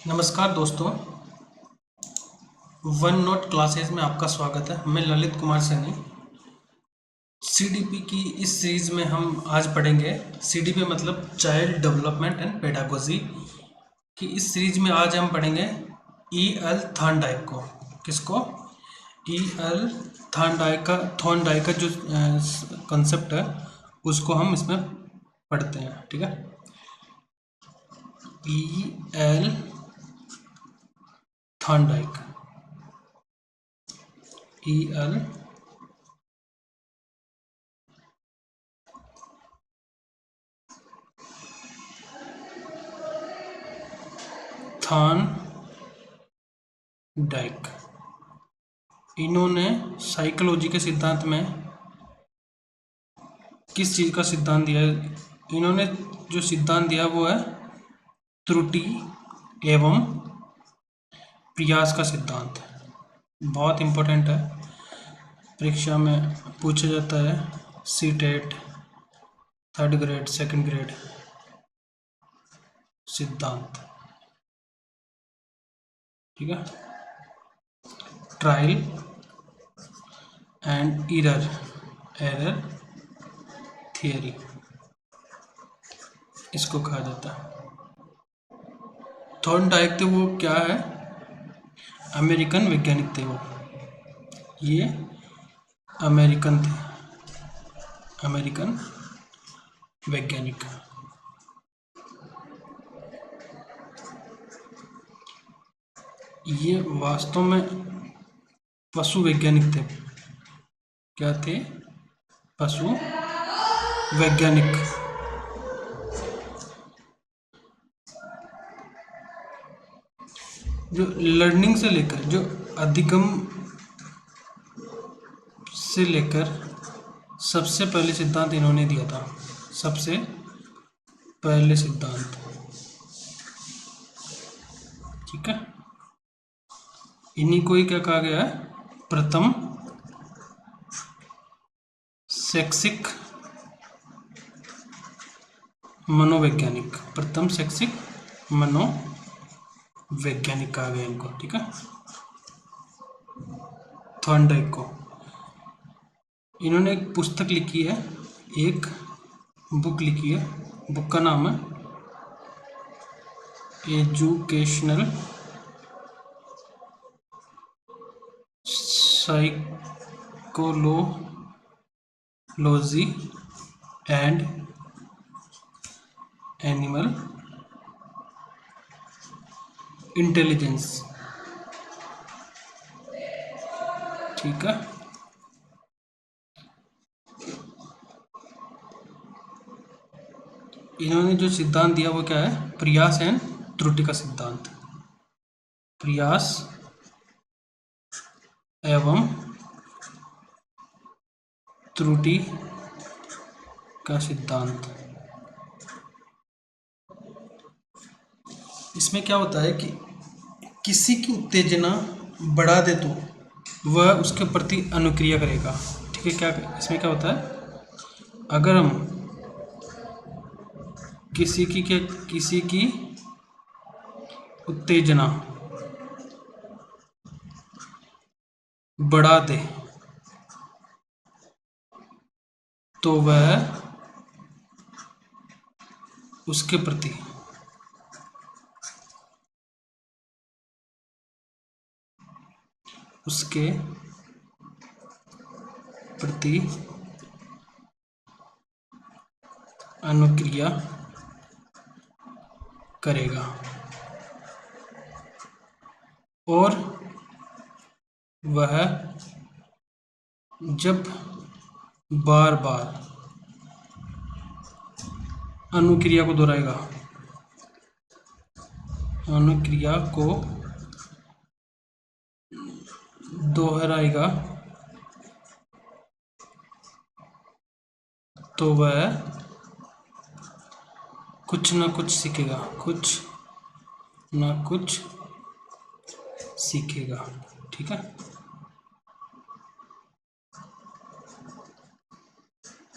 नमस्कार दोस्तों, one note classes में आपका स्वागत है। मैं ललित कुमार सैनी। सीडीपी की इस सीरीज में हम आज पढ़ेंगे सीडीपी मतलब चाइल्ड डेवलपमेंट एंड पेडागोजी की। इस सीरीज में आज हम पढ़ेंगे ई एल थॉर्नडाइक को। किसको? ई एल थॉर्नडाइक का जो कंसेप्ट है उसको हम इसमें पढ़ते हैं। ठीक है, E L Thorndike, E L Thorndike. इन्होंने साइकोलॉजी के सिद्धांत में किस चीज़ का सिद्धांत दिया है? इन्होंने जो सिद्धांत दिया वो है त्रुटि एवं प्रयास का सिद्धांत। बहुत इम्पोर्टेंट है, परीक्षा में पूछा जाता है। CTET, third grade, second grade सिद्धांत। ठीक है, ट्रायल एंड एरर थियरी इसको कहा जाता है। थॉर्नडाइक थे वो क्या है? अमेरिकन वैज्ञानिक थे वो। ये अमेरिकन थे, अमेरिकन वैज्ञानिक। ये वास्तव में पशु वैज्ञानिक थे। क्या थे? पशु वैज्ञानिक। जो लर्निंग से लेकर, जो अधिगम से लेकर सबसे पहले सिद्धांत इन्होंने दिया था। सबसे पहले सिद्धांत, ठीक है, इन्हीं को ही क्या कहा गया है? प्रथम शैक्षिक मनोवैज्ञानिक। प्रथम शैक्षिक मनोवैज्ञानिक कहा गया इनको। ठीक है, थॉर्नडाइक को। इन्होंने एक पुस्तक लिखी है, एक बुक लिखी है। बुक का नाम है educational psychology and animal intelligence. ठीक है, इन्होंने जो सिद्धांत दिया वो क्या है? प्रयास एंड त्रुटि का सिद्धांत। प्रयास एवं त्रुटि का सिद्धांत। इसमें क्या होता है कि किसी की उत्तेजना बढ़ा दे तो वह उसके प्रति अनुक्रिया करेगा। ठीक है, क्या इसमें क्या होता है? अगर हम किसी की उत्तेजना बढ़ा दे तो वह उसके प्रति अनुक्रिया करेगा। और वह जब बार बार अनुक्रिया को दोहराएगा, अनुक्रिया को दोहराएगा तो वह कुछ ना कुछ सीखेगा, कुछ ना कुछ सीखेगा। ठीक है,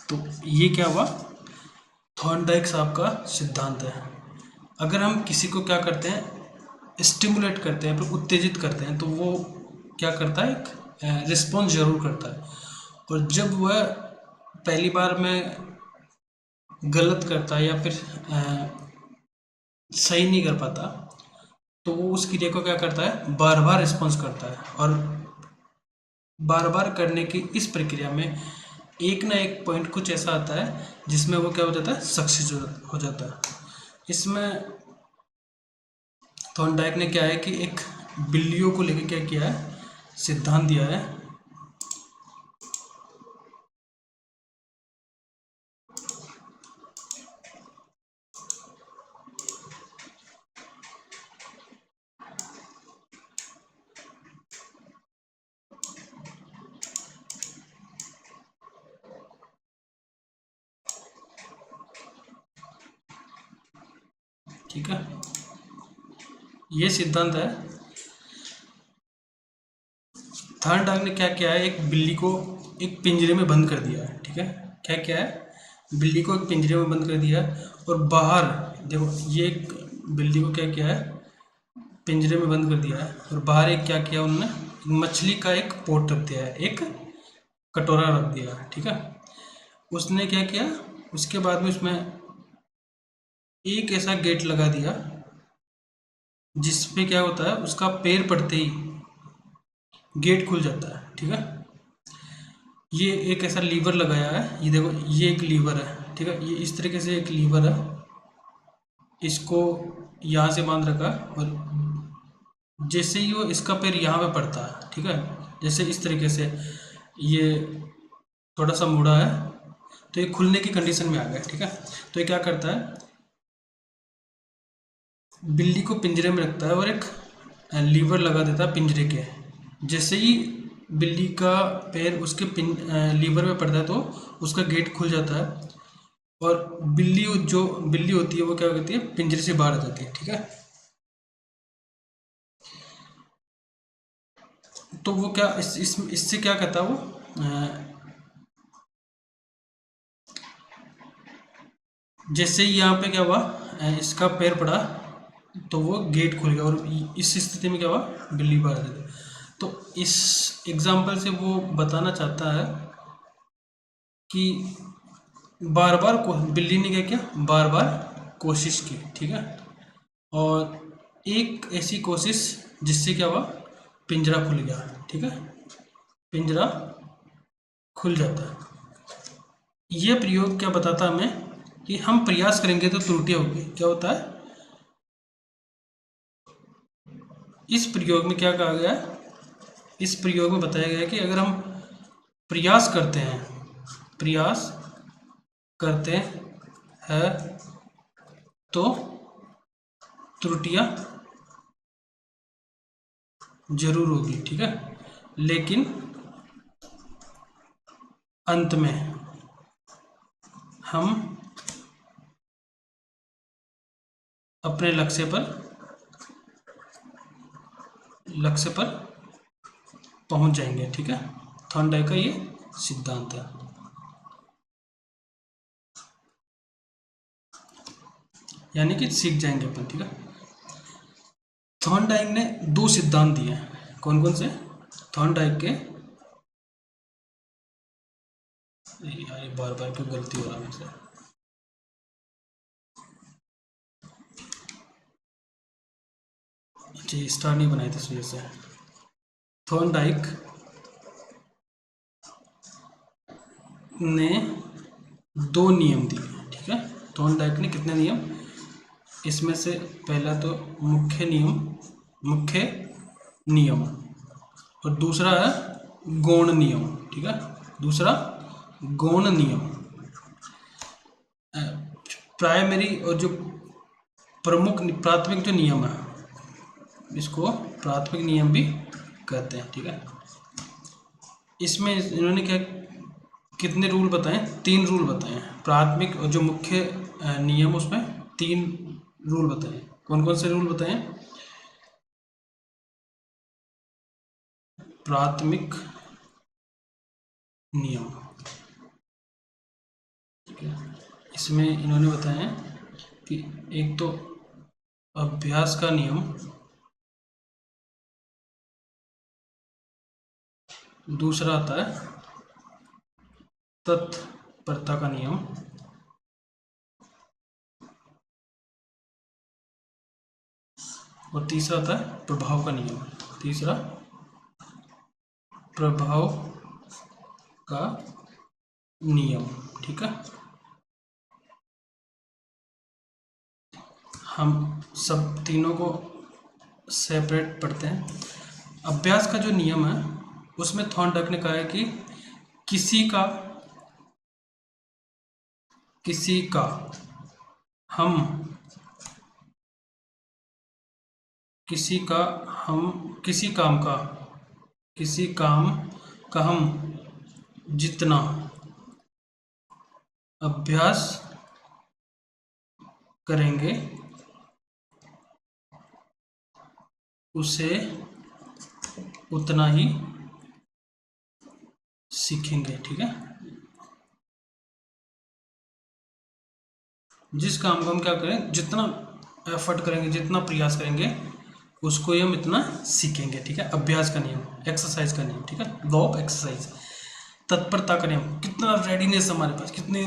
तो ये क्या हुआ? थॉर्नडाइक साहब का सिद्धांत है। अगर हम किसी को क्या करते हैं, स्टिमुलेट करते हैं, फिर उत्तेजित करते हैं, तो वो क्या करता है, एक रिस्पॉन्स जरूर करता है। और जब वह पहली बार में गलत करता है या फिर सही नहीं कर पाता, तो वो उस क्रिया को क्या करता है, बार बार रिस्पॉन्स करता है। और बार बार करने की इस प्रक्रिया में एक ना एक पॉइंट कुछ ऐसा आता है जिसमें वो क्या हो जाता है, सक्सेस हो जाता है। इसमें थॉर्नडाइक ने क्या है कि एक बिल्लियों को लेकर क्या किया है, सिद्धांत दिया है। ठीक है, ये सिद्धांत है। थॉर्नडाइक ने क्या किया है, एक बिल्ली को एक पिंजरे में बंद कर दिया है। ठीक है, क्या क्या है, बिल्ली को एक पिंजरे में बंद कर दिया है, और बाहर देखो, ये एक बिल्ली को क्या किया है, पिंजरे में बंद कर दिया है, और बाहर एक क्या किया उन्होंने, मछली का एक पोट रख दिया है, एक कटोरा रख दिया है। ठीक है, उसने क्या किया, उसके बाद में उसमें एक ऐसा गेट लगा दिया जिसपे क्या होता है, उसका पैर पड़ते ही गेट खुल जाता है। ठीक है, ये एक ऐसा लीवर लगाया है, ये देखो, ये एक लीवर है। ठीक है, ये इस तरीके से एक लीवर है, इसको यहाँ से बांध रखा, और जैसे ही वो इसका पैर यहाँ पे पड़ता है, ठीक है, जैसे इस तरीके से ये थोड़ा सा मुड़ा है, तो ये खुलने की कंडीशन में आ गया। ठीक है, तो ये क्या करता है, बिल्ली को पिंजरे में रखता है और एक लीवर लगा देता है पिंजरे के। जैसे ही बिल्ली का पैर उसके लीवर में पड़ता है, तो उसका गेट खुल जाता है, और जो बिल्ली होती है वो क्या करती है, पिंजरे से बाहर आ जाती है। ठीक है, तो वो क्या इससे क्या करता है, वो जैसे ही यहाँ पे क्या हुआ, इसका पैर पड़ा, तो वो गेट खुल गया, और इस स्थिति में क्या हुआ, बिल्ली बाहर आ जाती है। तो इस एग्जाम्पल से वो बताना चाहता है कि बार बार बिल्ली ने क्या किया, बार बार कोशिश की। ठीक है, और एक ऐसी कोशिश जिससे क्या हुआ, पिंजरा खुल गया। ठीक है, पिंजरा खुल जाता है। ये प्रयोग क्या बताता हमें कि हम प्रयास करेंगे तो त्रुटियां होगी। क्या होता है, इस प्रयोग में क्या कहा गया है, इस प्रयोग में बताया गया है कि अगर हम प्रयास करते हैं, प्रयास करते हैं तो त्रुटियां जरूर होगी। ठीक है, लेकिन अंत में हम अपने लक्ष्य पर पहुंच जाएंगे। ठीक है, थॉर्नडाइक का ये सिद्धांत है। यानी कि सीख जाएंगे अपन। ठीक है, थॉर्नडाइक ने दो सिद्धांत दिए हैं। कौन कौन से, थॉर्नडाइक के, यार ये बार बार क्यों गलती हो रहा है मुझसे, अच्छा ये स्टार नहीं बनाई थी इस वजह से। थॉर्नडाइक ने दो नियम दिए। ठीक है, थॉर्नडाइक ने कितने नियम, इसमें से पहला तो मुख्य नियम, और दूसरा है गौण नियम। ठीक है, दूसरा गौण नियम, प्राइमरी और जो प्राथमिक जो नियम है, इसको प्राथमिक नियम भी कहते हैं। ठीक है, इसमें इन्होंने क्या, कितने रूल बताए, तीन रूल बताए हैं। प्राथमिक और जो मुख्य नियम, उसमें तीन रूल बताए। कौन कौन से रूल बताए, प्राथमिक नियम। ठीक है, इसमें इन्होंने बताया कि एक तो अभ्यास का नियम, दूसरा आता है तत्परता का नियम, और तीसरा आता है प्रभाव का नियम। तीसरा प्रभाव का नियम। ठीक है, हम सब तीनों को सेपरेट पढ़ते हैं। अभ्यास का जो नियम है उसमें थॉर्नडाइक ने कहा है कि किसी का हम किसी काम का हम जितना अभ्यास करेंगे उसे उतना ही सीखेंगे। ठीक है, जिस काम को हम क्या करें, जितना एफर्ट करेंगे, जितना प्रयास करेंगे, उसको ही हम इतना सीखेंगे। ठीक है, अभ्यास का नियम, एक्सरसाइज का नियम। ठीक है, लॉ ऑफ एक्सरसाइज। तत्परता का नियम, कितना रेडीनेस हमारे पास, कितने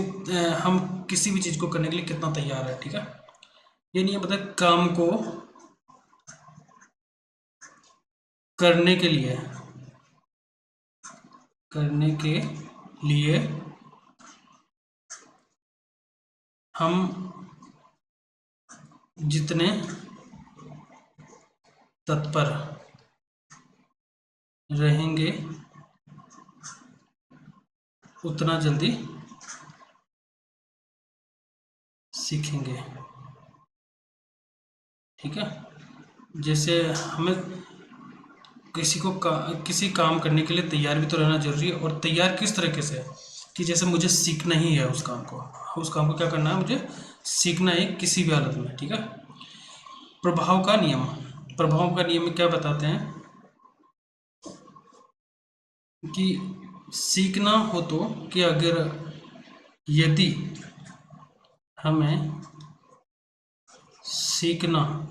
हम किसी भी चीज को करने के लिए कितना तैयार है। ठीक है, ये नियम पता है काम को करने के लिए हम जितने तत्पर रहेंगे उतना जल्दी सीखेंगे। ठीक है, जैसे हमें किसी काम करने के लिए तैयार भी तो रहना जरूरी है, और तैयार किस तरीके से, कि जैसे मुझे सीखना ही है उस काम को क्या करना है, मुझे सीखना है किसी भी हालत में। ठीक है, प्रभाव का नियम में क्या बताते हैं कि सीखना हो तो, कि अगर यदि हमें सीखना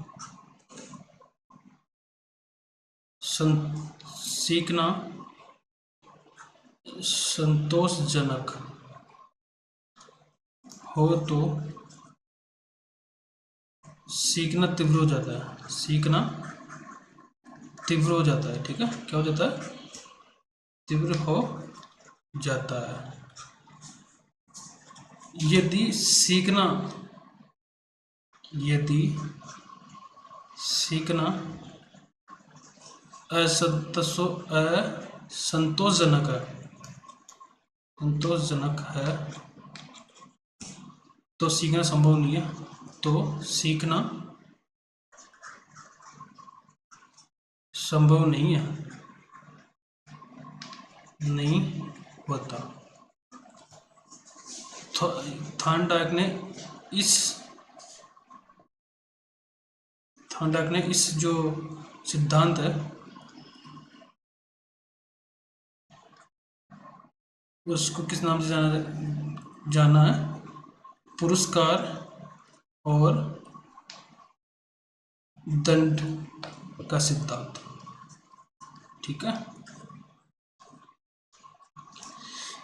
संतोषजनक हो तो सीखना तीव्र हो जाता है। ठीक है, क्या हो जाता है, तीव्र हो जाता है। यदि सीखना संतोषजनक है तो सीखना संभव नहीं है, तो सीखना संभव नहीं होता। थॉर्नडाइक ने इस जो सिद्धांत है उसको किस नाम से जाना है, पुरस्कार और दंड का सिद्धांत। ठीक है,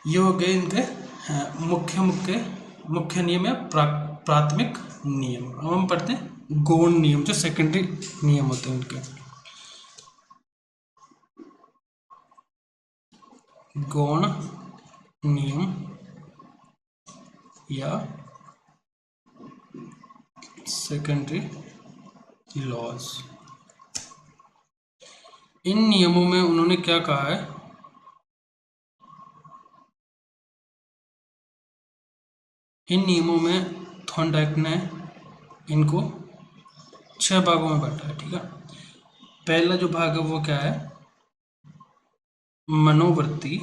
ये हो गए इनके मुख्य नियम या प्राथमिक नियम। अब हम पढ़ते हैं गौण नियम, जो सेकेंडरी नियम होते हैं उनके। गौण नियम या सेकेंडरी लॉज। इन नियमों में उन्होंने क्या कहा है, इन नियमों में थॉर्नडाइक ने इनको 6 भागों में बांटा है। ठीक है, पहला जो भाग है वो क्या है, मनोवृत्ति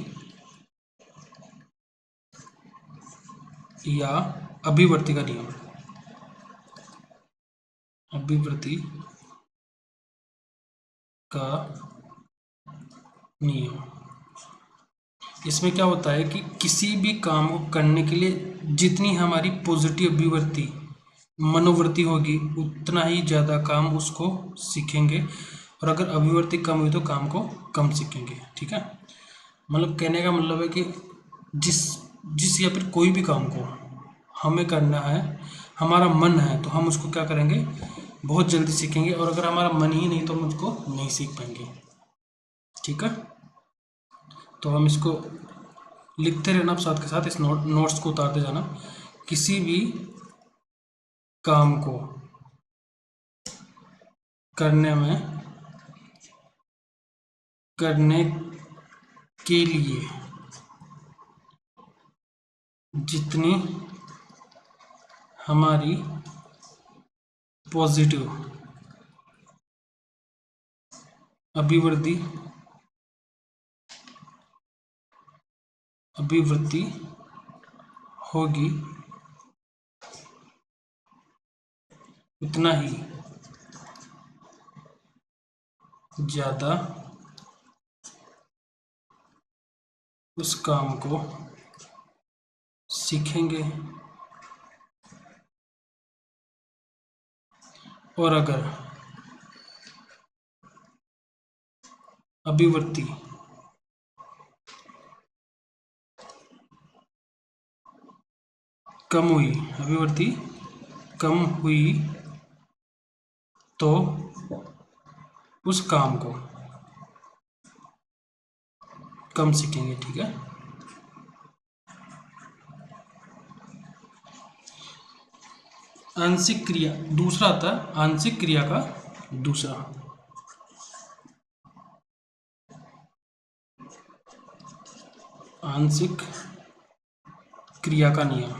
या अभिवृत्ति का नियम। अभिवृत्ति का नियम, इसमें क्या होता है कि किसी भी काम को करने के लिए जितनी हमारी पॉजिटिव अभिवृत्ति मनोवृत्ति होगी उतना ही ज़्यादा काम उसको सीखेंगे, और अगर अभिवृत्ति कम हुई तो काम को कम सीखेंगे। ठीक है, मतलब कहने का मतलब है कि जिस जिस या फिर कोई भी काम को हमें करना है, हमारा मन है तो हम उसको क्या करेंगे, बहुत जल्दी सीखेंगे। और अगर हमारा मन ही नहीं तो हम उसको नहीं सीख पाएंगे। ठीक है, तो हम इसको लिखते रहना साथ के साथ, इस नोट्स को उतारते जाना। किसी भी काम को करने के लिए जितनी हमारी पॉजिटिव अभिवृत्ति होगी, उतना ही ज़्यादा उस काम को सीखेंगे। और अगर अभिवृत्ति अभिवृत्ति कम हुई तो उस काम को कम सीखेंगे। ठीक है, आंशिक क्रिया दूसरा आता है, आंशिक क्रिया का दूसरा। आंशिक क्रिया का नियम।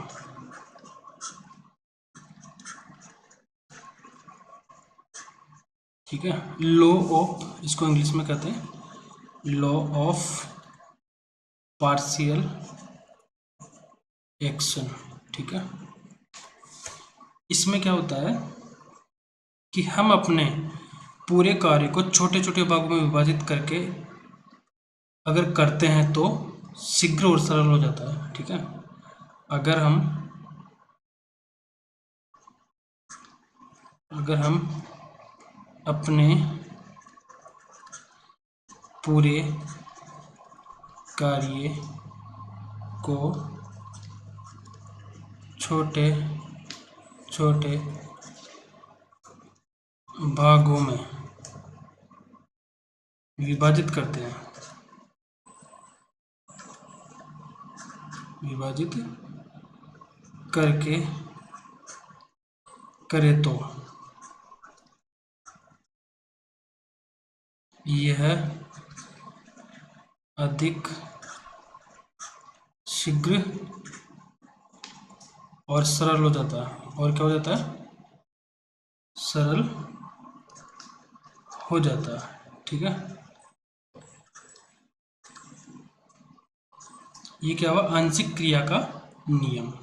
ठीक है, लॉ ऑफ, इसको इंग्लिश में कहते हैं लॉ ऑफ पार्शियल एक्शन। ठीक है, इसमें क्या होता है कि हम अपने पूरे कार्य को छोटे छोटे भागों में विभाजित करके अगर करते हैं तो शीघ्र और सरल हो जाता है। ठीक है, अगर हम अपने पूरे कार्य को छोटे छोटे भागों में विभाजित करते हैं, विभाजित करके करें तो यह अधिक शीघ्र और सरल हो जाता है। और क्या हो जाता है, सरल हो जाता है। ठीक है, ये क्या हुआ, आंशिक क्रिया का नियम।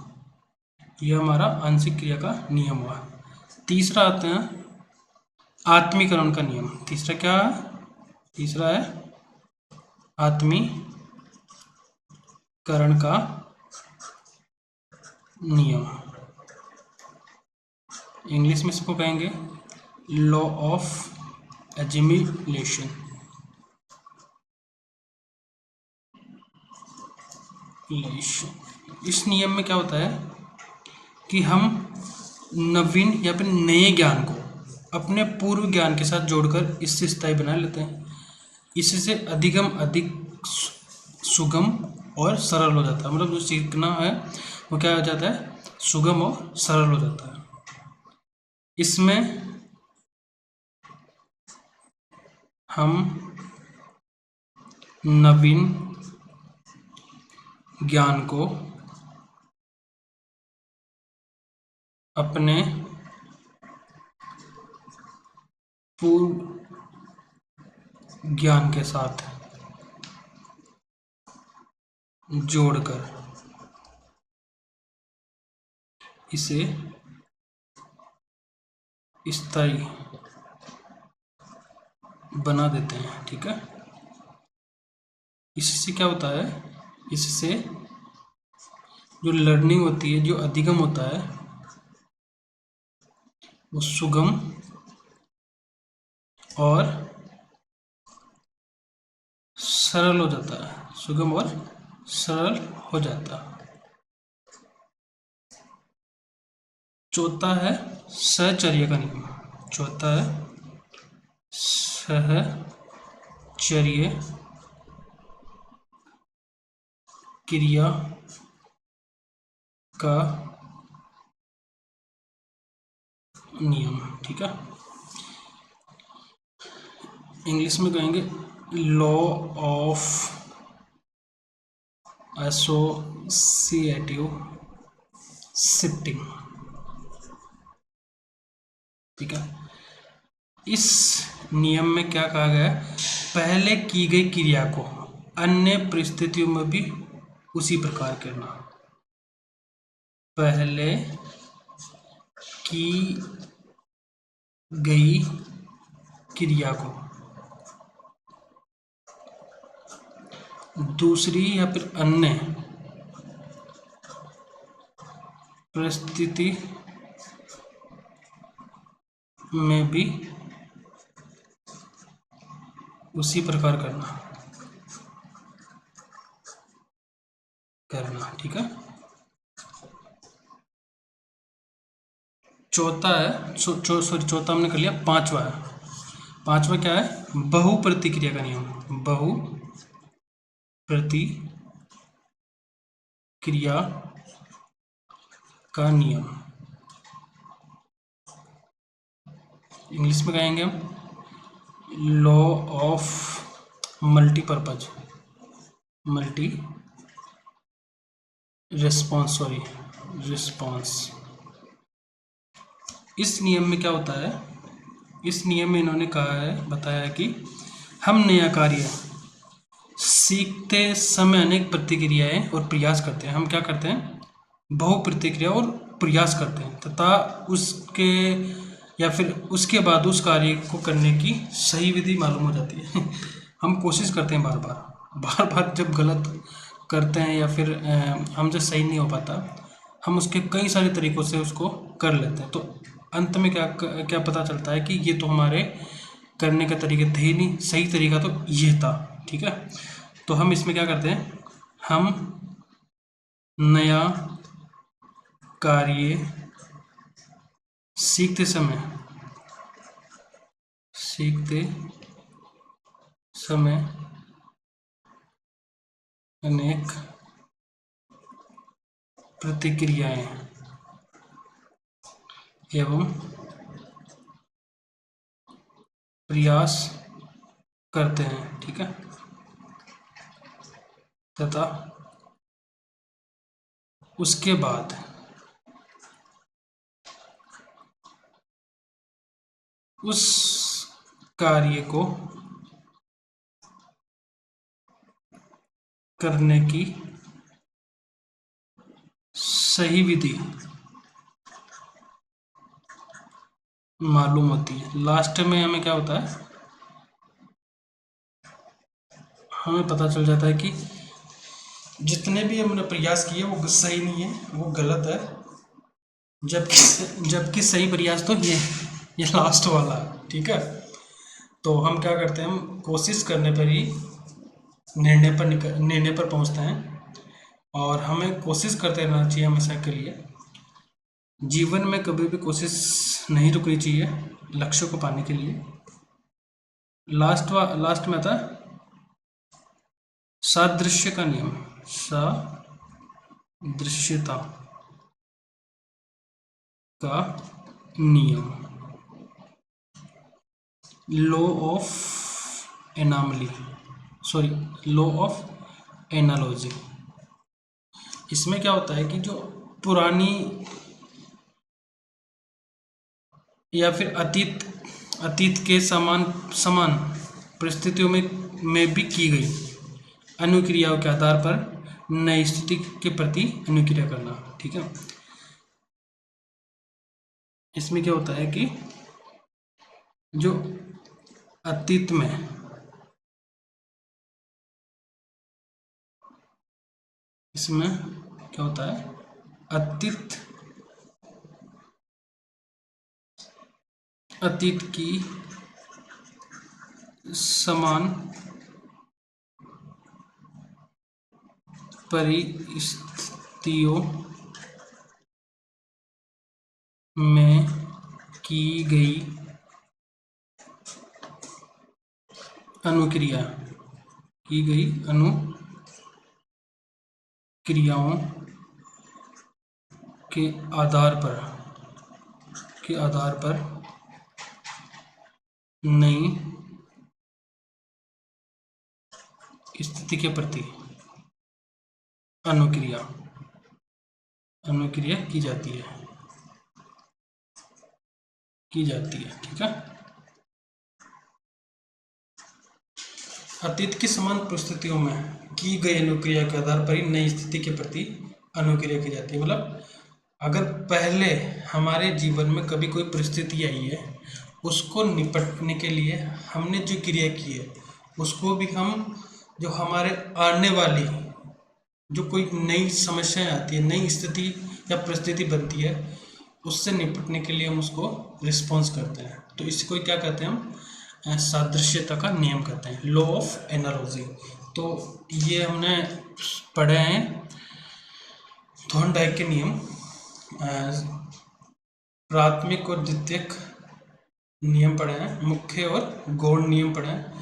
ये हमारा आंशिक क्रिया का नियम हुआ। तीसरा आते हैं आत्मीकरण का नियम। तीसरा क्या है, तीसरा है आत्मीकरण का नियम। इंग्लिश में इसको कहेंगे लॉ ऑफ एजिमिलेशन। इस नियम में क्या होता है कि हम नवीन या फिर नए ज्ञान को अपने पूर्व ज्ञान के साथ जोड़कर इससे स्थायी बना लेते हैं। इससे अधिक सुगम और सरल हो जाता है। मतलब जो सीखना है वो क्या हो जाता है, सुगम और सरल हो जाता है। इसमें हम नवीन ज्ञान को अपने पूर्व ज्ञान के साथ जोड़कर इसे स्थायी बना देते हैं। ठीक है, इससे क्या होता है, इससे जो लर्निंग होती है, जो अधिगम होता है, वो सुगम और सरल हो जाता है। सुगम और सरल हो जाता। चौथा है सहचर्य का नियम। चौथा है सहचर्य क्रिया का नियम। ठीक है, इंग्लिश में कहेंगे लॉ ऑफ एसोसिएटिव शिफ्टिंग। ठीक है, इस नियम में क्या कहा गया है, पहले की गई क्रिया को अन्य परिस्थितियों में भी उसी प्रकार करना। पहले की गई क्रिया को दूसरी या फिर अन्य परिस्थिति में भी उसी प्रकार करना। ठीक है, चौथा है सॉरी चौथा हमने कर लिया, पांचवा है। पांचवा क्या है, बहु प्रतिक्रिया का नियम। बहु प्रतिक्रिया का नियम इंग्लिश में कहेंगे हम law of multipurpose multi response. इस नियम में क्या होता है, इस नियम में इन्होंने कहा है, बताया है कि हम नया कार्य सीखते समय अनेक प्रतिक्रियाएं और प्रयास करते हैं। हम क्या करते हैं, बहु प्रतिक्रिया और प्रयास करते हैं तथा उसके या फिर उसके बाद उस कार्य को करने की सही विधि मालूम हो जाती है। हम कोशिश करते हैं बार बार जब गलत करते हैं या फिर हमसे सही नहीं हो पाता, हम उसके कई सारे तरीकों से उसको कर लेते हैं, तो अंत में क्या पता चलता है कि ये तो हमारे करने के तरीके थे ही नहीं, सही तरीका तो ये था। ठीक है, तो हम इसमें क्या करते हैं, हम नया कार्य सीखते समय अनेक प्रतिक्रियाएं एवं प्रयास करते हैं। ठीक है, तथा उसके बाद उस कार्य को करने की सही विधि मालूम होती है। लास्ट में हमें क्या होता है, हमें पता चल जाता है कि जितने भी हमने प्रयास किए वो सही नहीं है, वो गलत है, जबकि सही प्रयास तो ये लास्ट वाला है। ठीक है, तो हम क्या करते हैं, हम कोशिश करने पर ही निर्णय पर पहुंचते हैं, और हमें कोशिश करते रहना चाहिए हमेशा के लिए। जीवन में कभी भी कोशिश नहीं रुकनी चाहिए लक्ष्य को पाने के लिए। लास्ट में आता है सादृश्य का नियम। सादृश्यता का नियम, लॉ ऑफ एनालॉजी। इसमें क्या होता है कि जो पुरानी या फिर अतीत के समान परिस्थितियों में भी की गई अनुक्रियाओं के आधार पर नई स्थिति के प्रति अनुक्रिया करना। ठीक है, इसमें क्या होता है कि जो अतीत में इसमें क्या होता है, अतीत की समान परिस्थितियों में की गई अनुक्रियाओं के आधार पर नई स्थिति के प्रति अनुक्रिया की जाती है, ठीक है। अतीत की समान परिस्थितियों में की गई अनुक्रिया के आधार पर ही नई स्थिति के प्रति अनुक्रिया की जाती है। मतलब अगर पहले हमारे जीवन में कभी कोई परिस्थिति आई है, उसको निपटने के लिए हमने जो क्रिया की है, उसको भी हम जो हमारे आने वाली जो कोई नई समस्याएं आती है, नई स्थिति या परिस्थिति बनती है, उससे निपटने के लिए हम उसको रिस्पॉन्स करते हैं। तो इसको क्या कहते हैं हम? सादृश्यता का नियम कहते हैं, लॉ ऑफ एनालॉजी। तो ये हमने पढ़े हैं थॉर्नडाइक के नियम, प्राथमिक और द्वितीयक नियम पढ़े हैं, मुख्य और गौण नियम पढ़े हैं।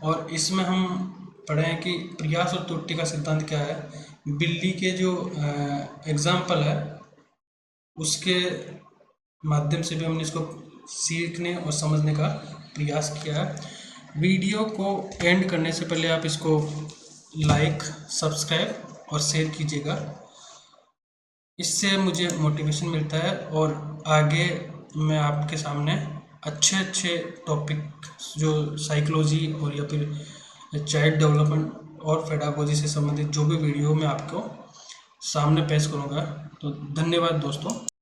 और इसमें हम पढ़े हैं कि प्रयास और त्रुटि का सिद्धांत क्या है। बिल्ली के जो एग्जाम्पल है, उसके माध्यम से भी हमने इसको सीखने और समझने का प्रयास किया है। वीडियो को एंड करने से पहले आप इसको लाइक, सब्सक्राइब और शेयर कीजिएगा। इससे मुझे मोटिवेशन मिलता है और आगे मैं आपके सामने अच्छे अच्छे टॉपिक जो साइकोलॉजी और या फिर चाइल्ड डेवलपमेंट और पेडागोजी से संबंधित जो भी वीडियो मैं आपको सामने पेश करूँगा। तो धन्यवाद दोस्तों।